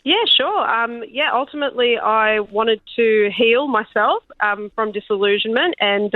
Yeah, sure. Ultimately, I wanted to heal myself from disillusionment and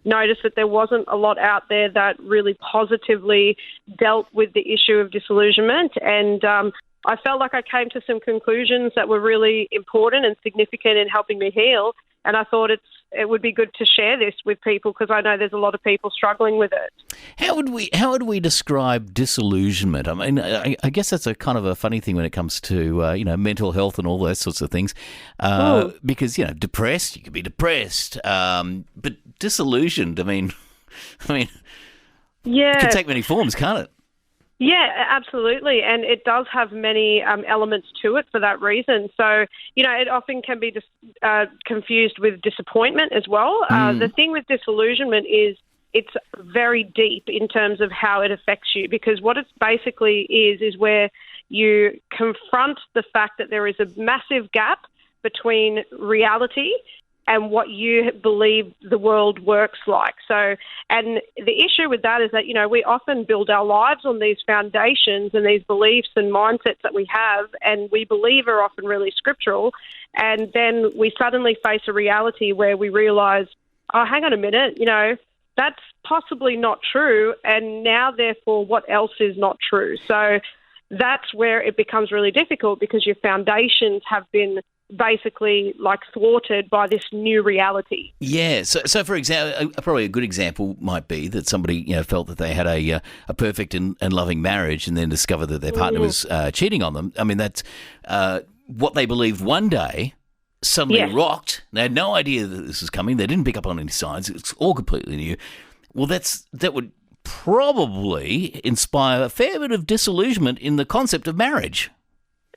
noticed that there wasn't a lot out there that really positively dealt with the issue of disillusionment. And I felt like I came to some conclusions that were really important and significant in helping me heal. And I thought it would be good to share this with people because I know there's a lot of people struggling with it. How would we describe disillusionment? I mean, I guess that's a kind of a funny thing when it comes to mental health and all those sorts of things, because depressed, you could be depressed, but disillusioned. I mean, yeah, it can take many forms, can't it? Yeah, absolutely. And it does have many elements to it for that reason. So, it often can be confused with disappointment as well. The thing with disillusionment is it's very deep in terms of how it affects you, because what it basically is where you confront the fact that there is a massive gap between reality and what you believe the world works like. So, and the issue with that is that, we often build our lives on these foundations and these beliefs and mindsets that we have, and we believe are often really scriptural. And then we suddenly face a reality where we realize, oh, hang on a minute, that's possibly not true. And now, therefore, what else is not true? So that's where it becomes really difficult because your foundations have been basically thwarted by this new reality. Yeah. So for example, probably a good example might be that somebody felt that they had a perfect and loving marriage, and then discovered that their partner was cheating on them. I mean, that's what they believed one day suddenly rocked. They had no idea that this was coming. They didn't pick up on any signs. It's all completely new. Well, that would probably inspire a fair bit of disillusionment in the concept of marriage.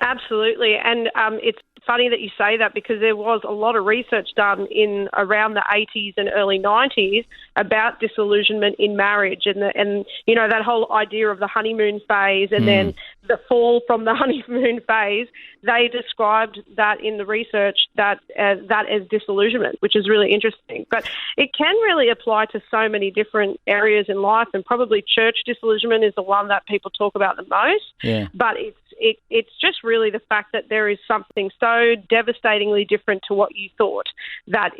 Absolutely. And it's funny that you say that because there was a lot of research done in around the 80s and early 90s about disillusionment in marriage and that whole idea of the honeymoon phase and then the fall from the honeymoon phase. They described that in the research that as disillusionment, which is really interesting. But it can really apply to so many different areas in life, and probably church disillusionment is the one that people talk about the most. Yeah. But it's just really the fact that there is something so devastatingly different to what you thought that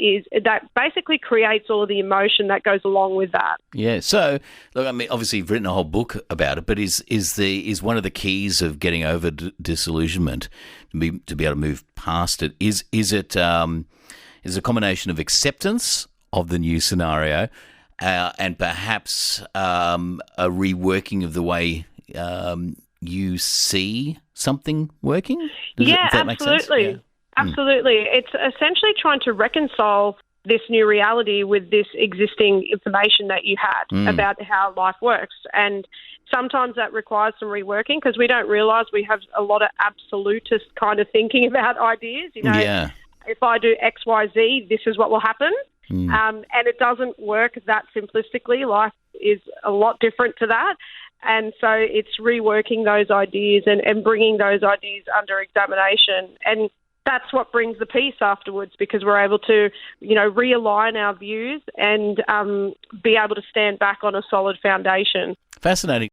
basically creates all of the emotion that goes along with that. Yeah. So, look, I mean, obviously you've written a whole book about it, but is one of the keys of getting over disillusionment to be able to move past it? Is it a combination of acceptance of the new scenario and perhaps a reworking of the way you see something working? Does that make sense? Yeah. Absolutely. It's essentially trying to reconcile this new reality with this existing information that you had about how life works. And sometimes that requires some reworking because we don't realise we have a lot of absolutist kind of thinking about ideas. If I do X, Y, Z, this is what will happen. And it doesn't work that simplistically. Life is a lot different to that. And so it's reworking those ideas and bringing those ideas under examination. And that's what brings the peace afterwards, because we're able to, realign our views and be able to stand back on a solid foundation. Fascinating.